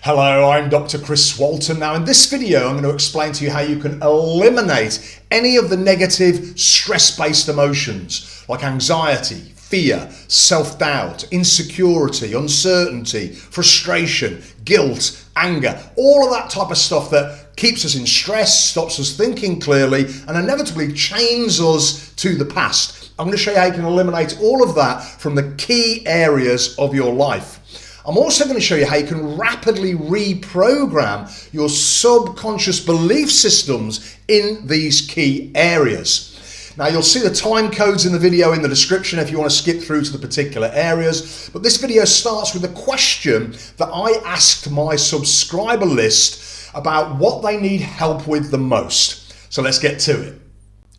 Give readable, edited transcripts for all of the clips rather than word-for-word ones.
Hello, I'm Dr. Chris Walton. Now in this video, I'm going to explain to you how you can eliminate any of the negative stress-based emotions like anxiety, fear, self-doubt, insecurity, uncertainty, frustration, guilt, anger, all of that type of stuff that keeps us in stress, stops us thinking clearly, and inevitably chains us to the past. I'm going to show you how you can eliminate all of that from the key areas of your life. I'm also going to show you how you can rapidly reprogram your subconscious belief systems in these key areas. Now you'll see the time codes in the video in the description if you want to skip through to the particular areas, but this video starts with a question that I asked my subscriber list about what they need help with the most. So let's get to it.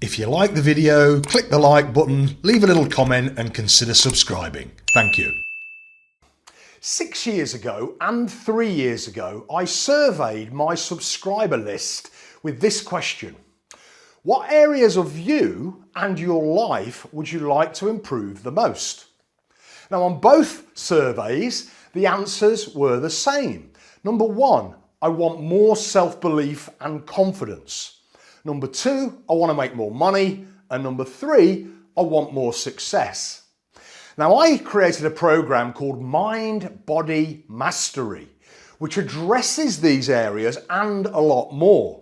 If you like the video, click the like button, leave a little comment and consider subscribing. Thank you. 6 years ago and 3 years ago, I surveyed my subscriber list with this question. What areas of you and your life would you like to improve the most? Now on both surveys, the answers were the same. Number one, I want more self-belief and confidence. Number two, I want to make more money. And number three, I want more success. Now I created a program called Mind Body Mastery, which addresses these areas and a lot more.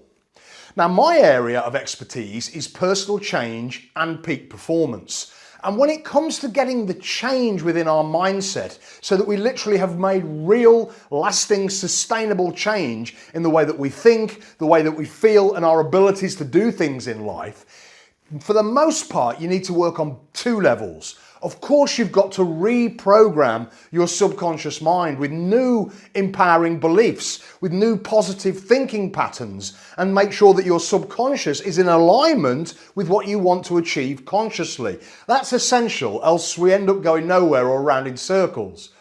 Now my area of expertise is personal change and peak performance. And when it comes to getting the change within our mindset so that we literally have made real, lasting, sustainable change in the way that we think, the way that we feel, and our abilities to do things in life, for the most part, you need to work on two levels. Of course, you've got to reprogram your subconscious mind with new empowering beliefs, with new positive thinking patterns, and make sure that your subconscious is in alignment with what you want to achieve consciously. That's essential, else we end up going nowhere or around in circles.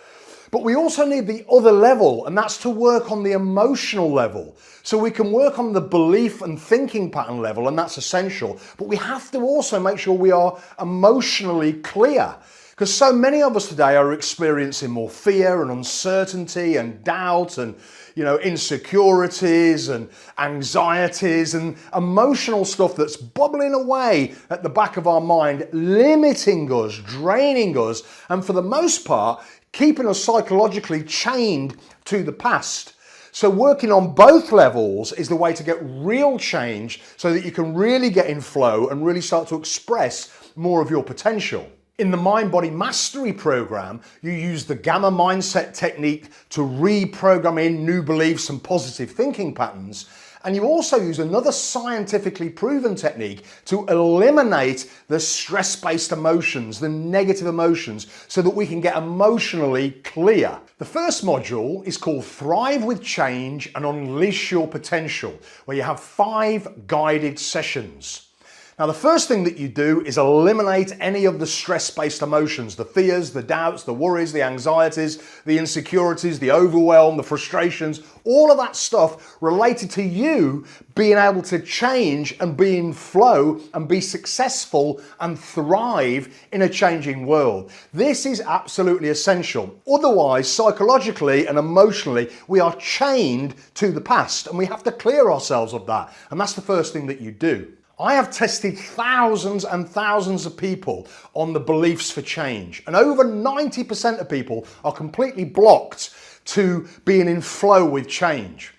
But we also need the other level, and that's to work on the emotional level. So we can work on the belief and thinking pattern level, and that's essential. But we have to also make sure we are emotionally clear. Because so many of us today are experiencing more fear and uncertainty and doubt and insecurities and anxieties and emotional stuff that's bubbling away at the back of our mind, limiting us, draining us, and for the most part, keeping us psychologically chained to the past. So working on both levels is the way to get real change so that you can really get in flow and really start to express more of your potential. In the Mind Body Mastery program, you use the Gamma mindset technique to reprogram in new beliefs and positive thinking patterns. And you also use another scientifically proven technique to eliminate the stress-based emotions, the negative emotions, so that we can get emotionally clear. The first module is called Thrive with Change and Unleash Your Potential, where you have 5 guided sessions. Now, the first thing that you do is eliminate any of the stress-based emotions, the fears, the doubts, the worries, the anxieties, the insecurities, the overwhelm, the frustrations, all of that stuff related to you being able to change and be in flow and be successful and thrive in a changing world. This is absolutely essential. Otherwise, psychologically and emotionally, we are chained to the past and we have to clear ourselves of that. And that's the first thing that you do. I have tested thousands and thousands of people on the beliefs for change, and over 90% of people are completely blocked to being in flow with change.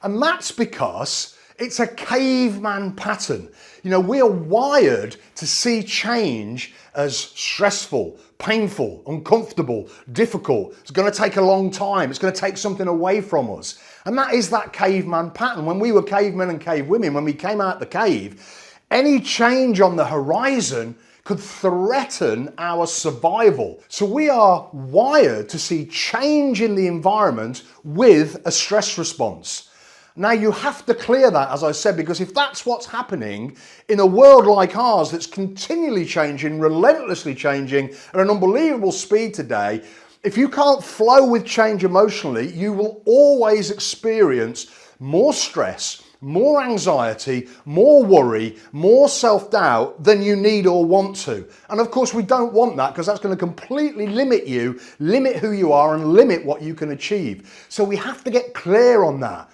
And that's because it's a caveman pattern. We are wired to see change as stressful, painful, uncomfortable, difficult. It's going to take a long time. It's going to take something away from us. And that is that caveman pattern. When we were cavemen and cavewomen, when we came out the cave, any change on the horizon could threaten our survival. So we are wired to see change in the environment with a stress response. Now you have to clear that, as I said, because if that's what's happening in a world like ours that's continually changing, relentlessly changing at an unbelievable speed today, if you can't flow with change emotionally, you will always experience more stress, more anxiety, more worry, more self-doubt than you need or want to. And of course, we don't want that because that's going to completely limit you, limit who you are, and limit what you can achieve. So we have to get clear on that.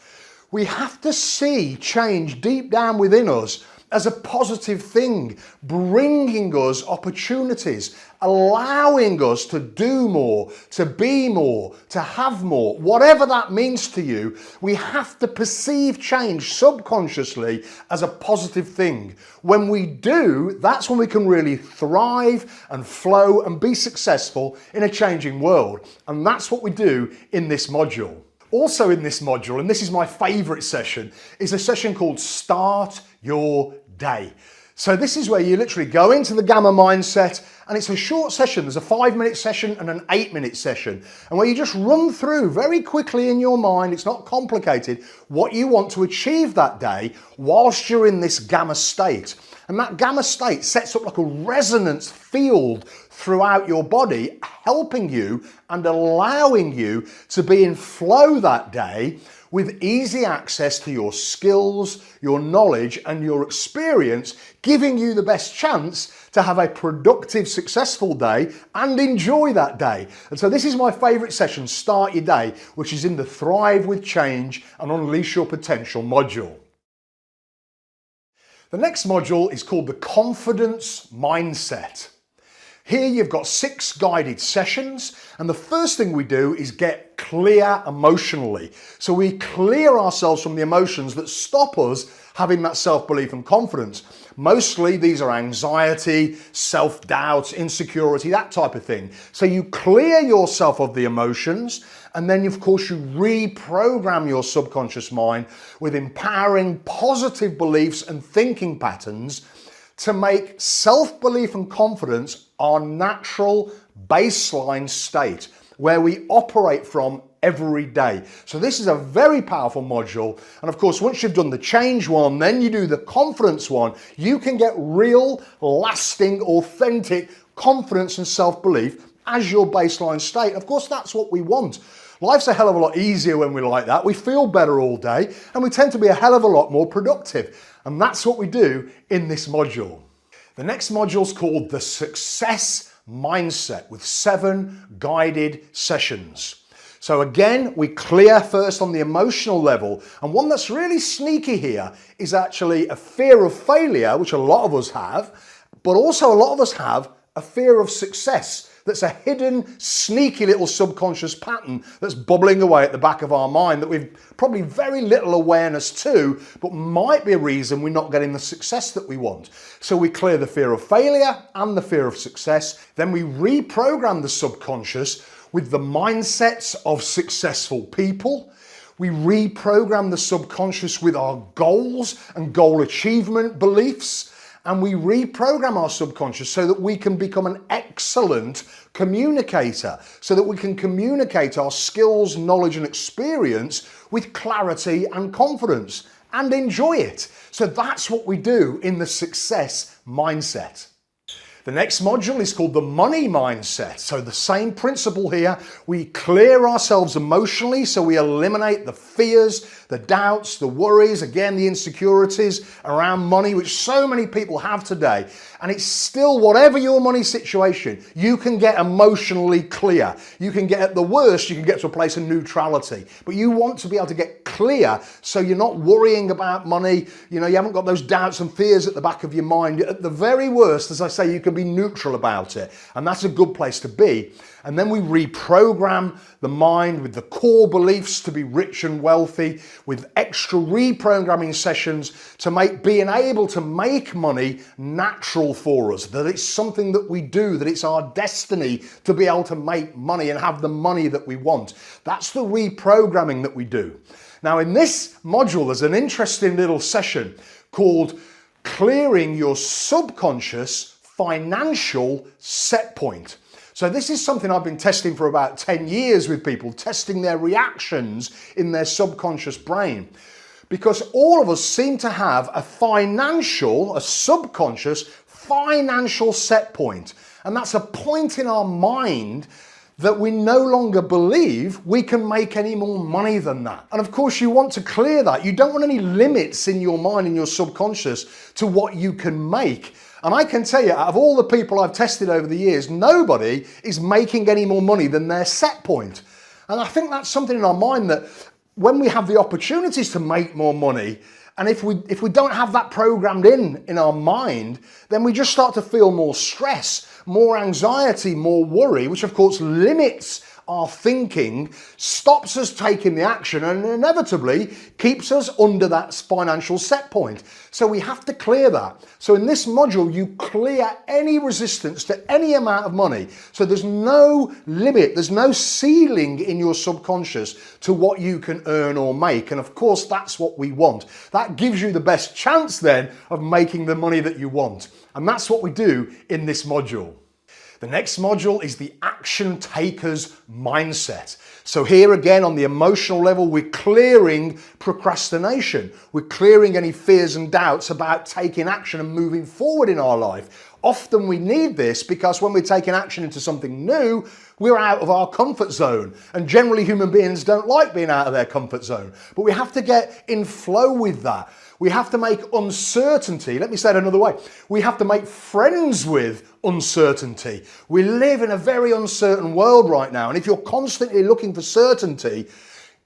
We have to see change deep down within us as a positive thing, bringing us opportunities, allowing us to do more, to be more, to have more, whatever that means to you. We have to perceive change subconsciously as a positive thing. When we do, that's when we can really thrive and flow and be successful in a changing world. And that's what we do in this module. Also in this module, and this is my favorite session, is a session called Start Your Day. So this is where you literally go into the Gamma mindset, and it's a short session. There's a 5-minute session and an 8-minute session, and where you just run through very quickly in your mind, it's not complicated, what you want to achieve that day whilst you're in this Gamma state. And that Gamma state sets up like a resonance field throughout your body, helping you and allowing you to be in flow that day with easy access to your skills, your knowledge, and your experience, giving you the best chance to have a productive, successful day and enjoy that day. And so this is my favorite session, Start Your Day, which is in the Thrive with Change and Unleash Your Potential module. The next module is called the Confidence Mindset. Here you've got 6 guided sessions, and the first thing we do is get clear emotionally. So we clear ourselves from the emotions that stop us having that self-belief and confidence. Mostly these are anxiety, self-doubt, insecurity, that type of thing. So you clear yourself of the emotions, and then of course you reprogram your subconscious mind with empowering positive beliefs and thinking patterns to make self-belief and confidence our natural baseline state where we operate from every day. So this is a very powerful module. And of course, once you've done the change one, then you do the confidence one, you can get real, lasting, authentic confidence and self-belief as your baseline state. Of course, that's what we want. Life's a hell of a lot easier when we're like that. We feel better all day, and we tend to be a hell of a lot more productive. And that's what we do in this module. The next module is called the Success Mindset with 7 guided sessions. So again, we clear first on the emotional level. And one that's really sneaky here is actually a fear of failure, which a lot of us have, but also a lot of us have a fear of success. That's a hidden, sneaky little subconscious pattern that's bubbling away at the back of our mind that we've probably very little awareness to, but might be a reason we're not getting the success that we want. So we clear the fear of failure and the fear of success. Then we reprogram the subconscious with the mindsets of successful people. We reprogram the subconscious with our goals and goal achievement beliefs. And we reprogram our subconscious so that we can become an excellent communicator, so that we can communicate our skills, knowledge, and experience with clarity and confidence and enjoy it. So that's what we do in the success mindset. The next module is called the money mindset. So the same principle here. We clear ourselves emotionally, so we eliminate the fears, the doubts, the worries, again, the insecurities around money, which so many people have today. And it's still, whatever your money situation, you can get emotionally clear. You can get, at the worst, you can get to a place of neutrality. But you want to be able to get clear so you're not worrying about money. You know, you haven't got those doubts and fears at the back of your mind. At the very worst, as I say, you can be neutral about it. And that's a good place to be. And then we reprogram the mind with the core beliefs to be rich and wealthy, with extra reprogramming sessions to make being able to make money natural for us, that it's something that we do, that it's our destiny to be able to make money and have the money that we want. That's the reprogramming that we do. Now in this module, there's an interesting little session called Clearing Your Subconscious Financial Set Point. So this is something I've been testing for about 10 years with people, testing their reactions in their subconscious brain. Because all of us seem to have a subconscious financial set point. And that's a point in our mind that we no longer believe we can make any more money than that. And of course, you want to clear that. You don't want any limits in your mind, in your subconscious, to what you can make. And I can tell you, out of all the people I've tested over the years, nobody is making any more money than their set point. And I think that's something in our mind that when we have the opportunities to make more money, and if we don't have that programmed in our mind, then we just start to feel more stress, more anxiety, more worry, which of course limits our thinking, stops us taking the action, and inevitably keeps us under that financial set point. So we have to clear that. So in this module, you clear any resistance to any amount of money. So there's no limit, there's no ceiling in your subconscious to what you can earn or make. And of course, that's what we want. That gives you the best chance then of making the money that you want. And that's what we do in this module. The next module is the action taker's mindset. So here again, on the emotional level, we're clearing procrastination. We're clearing any fears and doubts about taking action and moving forward in our life. Often we need this because when we're taking action into something new, we're out of our comfort zone. And generally human beings don't like being out of their comfort zone. But we have to get in flow with that. We have to make uncertainty, let me say it another way, we have to make friends with uncertainty. We live in a very uncertain world right now, and if you're constantly looking for certainty,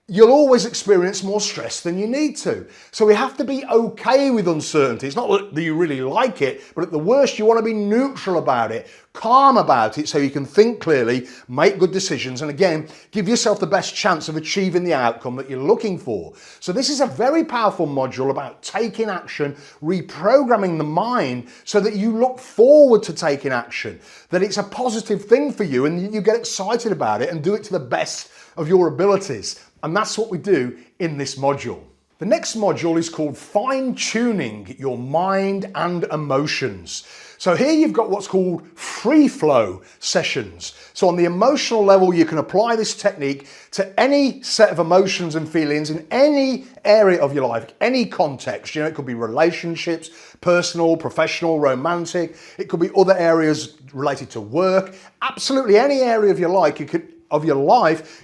you'll always experience more stress than you need to. So we have to be okay with uncertainty. It's not that you really like it, but at the worst, you want to be neutral about it, calm about it, so you can think clearly, make good decisions, and again, give yourself the best chance of achieving the outcome that you're looking for. So this is a very powerful module about taking action, reprogramming the mind so that you look forward to taking action, that it's a positive thing for you and you get excited about it and do it to the best of your abilities. And that's what we do in this module. The next module is called fine-tuning your mind and emotions. So here you've got what's called free flow sessions. So on the emotional level, you can apply this technique to any set of emotions and feelings in any area of your life, any context. You know, it could be relationships, personal, professional, romantic. It could be other areas related to work. Absolutely any area of your life,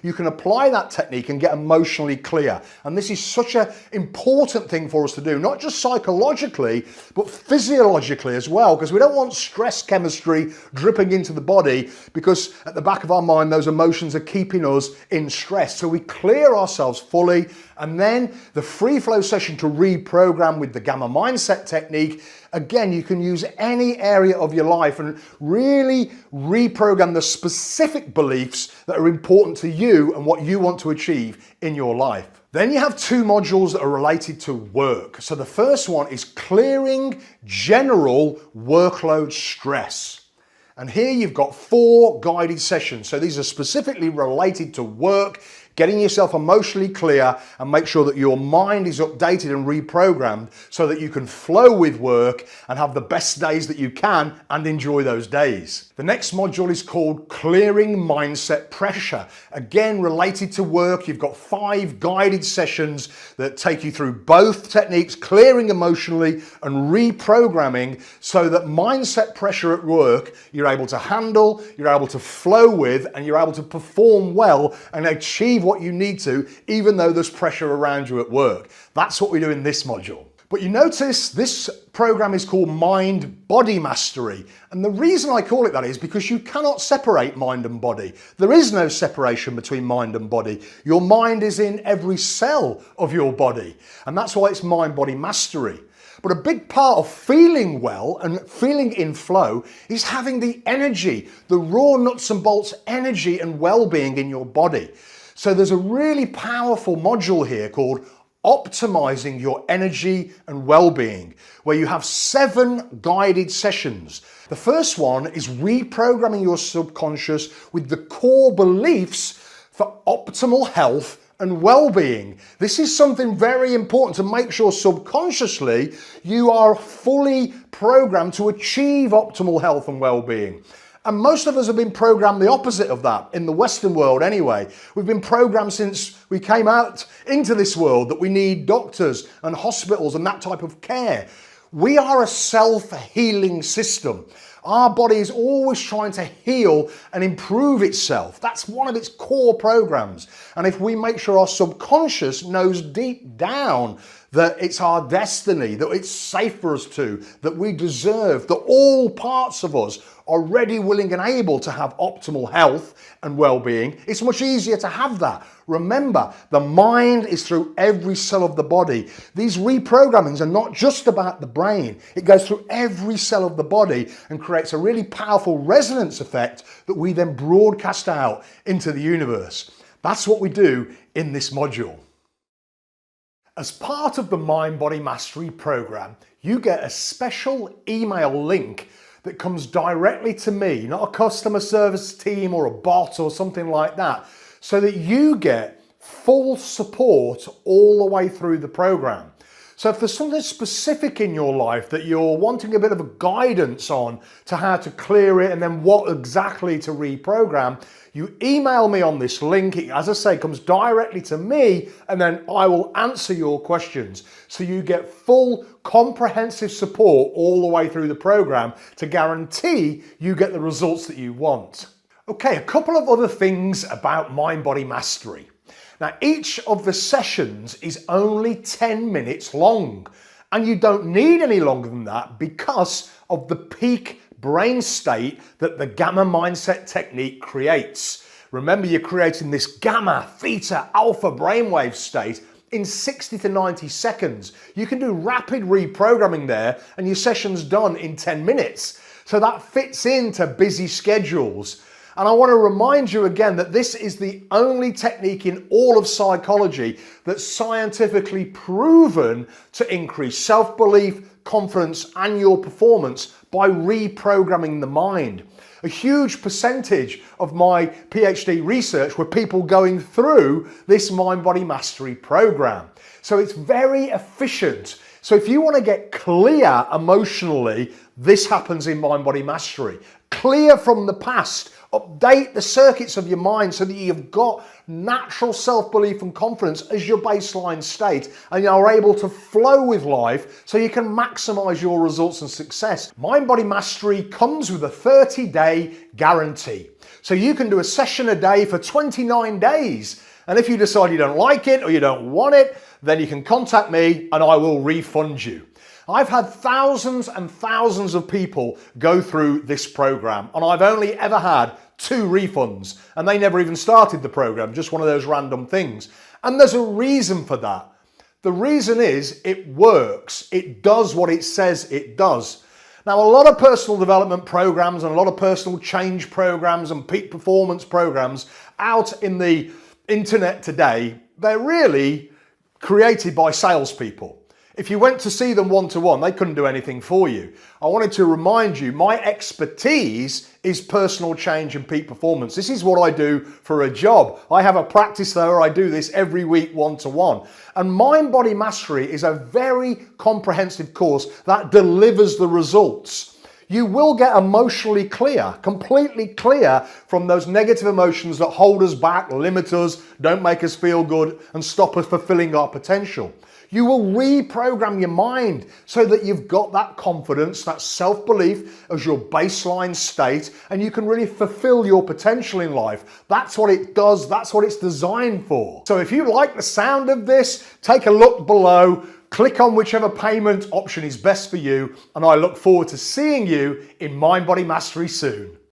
you can apply that technique and get emotionally clear. And this is such an important thing for us to do, not just psychologically, but physiologically as well, because we don't want stress chemistry dripping into the body, because at the back of our mind, those emotions are keeping us in stress. So we clear ourselves fully, and then the free flow session to reprogram with the gamma mindset technique. Again, you can use any area of your life and really reprogram the specific beliefs that are important to you and what you want to achieve in your life. Then you have two modules that are related to work. So the first one is clearing general workload stress. And here you've got 4 guided sessions. So these are specifically related to work, getting yourself emotionally clear and make sure that your mind is updated and reprogrammed so that you can flow with work and have the best days that you can and enjoy those days. The next module is called Clearing Mindset Pressure. Again, related to work, you've got 5 guided sessions that take you through both techniques, clearing emotionally and reprogramming so that mindset pressure at work you're able to handle, you're able to flow with, and you're able to perform well and achieve what you need to, even though there's pressure around you at work. That's what we do in this module. But you notice this program is called Mind-Body Mastery. And the reason I call it that is because you cannot separate mind and body. There is no separation between mind and body. Your mind is in every cell of your body. And that's why it's Mind-Body Mastery. But a big part of feeling well and feeling in flow is having the energy, the raw nuts and bolts energy and well-being in your body. So there's a really powerful module here called Optimizing Your Energy and Well-Being, where you have 7 guided sessions. The first one is reprogramming your subconscious with the core beliefs for optimal health and well-being. This is something very important to make sure subconsciously you are fully programmed to achieve optimal health and well-being. And most of us have been programmed the opposite of that, in the Western world anyway. We've been programmed since we came out into this world that we need doctors and hospitals and that type of care. We are a self-healing system. Our body is always trying to heal and improve itself. That's one of its core programs. And if we make sure our subconscious knows deep down that it's our destiny, that it's safe for us to, that we deserve, that all parts of us are ready, willing and able to have optimal health and well-being, it's much easier to have that. Remember, the mind is through every cell of the body. These reprogrammings are not just about the brain. It goes through every cell of the body and creates a really powerful resonance effect that we then broadcast out into the universe. That's what we do in this module. As part of the Mind Body Mastery program, you get a special email link that comes directly to me, not a customer service team or a bot or something like that, so that you get full support all the way through the program. So if there's something specific in your life that you're wanting a bit of a guidance on to how to clear it and then what exactly to reprogram, you email me on this link. It, as I say, comes directly to me and then I will answer your questions. So you get full comprehensive support all the way through the program to guarantee you get the results that you want. Okay, a couple of other things about Mind Body Mastery. Now, each of the sessions is only 10 minutes long, and you don't need any longer than that because of the peak brain state that the gamma mindset technique creates. Remember, you're creating this gamma, theta, alpha brainwave state in 60 to 90 seconds. You can do rapid reprogramming there and your session's done in 10 minutes. So that fits into busy schedules. And I want to remind you again that this is the only technique in all of psychology that's scientifically proven to increase self-belief, confidence, and your performance by reprogramming the mind. A huge percentage of my PhD research were people going through this Mind Body Mastery program. So it's very efficient. So if you want to get clear emotionally, this happens in Mind Body Mastery. Clear from the past. Update the circuits of your mind so that you've got natural self-belief and confidence as your baseline state and you are able to flow with life so you can maximize your results and success. Mind Body Mastery comes with a 30-day guarantee. So you can do a session a day for 29 days. And if you decide you don't like it or you don't want it, then you can contact me and I will refund you. I've had thousands and thousands of people go through this program and I've only ever had 2 refunds and they never even started the program, just one of those random things. And there's a reason for that. The reason is it works. It does what it says it does. Now, a lot of personal development programs and a lot of personal change programs and peak performance programs out in the internet today, they're really created by salespeople. If you went to see them one-to-one, they couldn't do anything for you. I wanted to remind you, my expertise is personal change and peak performance. This is what I do for a job. I have a practice there where I do this every week one-to-one. And Mind Body Mastery is a very comprehensive course that delivers the results. You will get emotionally clear, completely clear from those negative emotions that hold us back, limit us, don't make us feel good, and stop us fulfilling our potential. You will reprogram your mind so that you've got that confidence, that self-belief as your baseline state, and you can really fulfill your potential in life. That's what it does. That's what it's designed for. So if you like the sound of this, take a look below, click on whichever payment option is best for you, and I look forward to seeing you in Mind Body Mastery soon.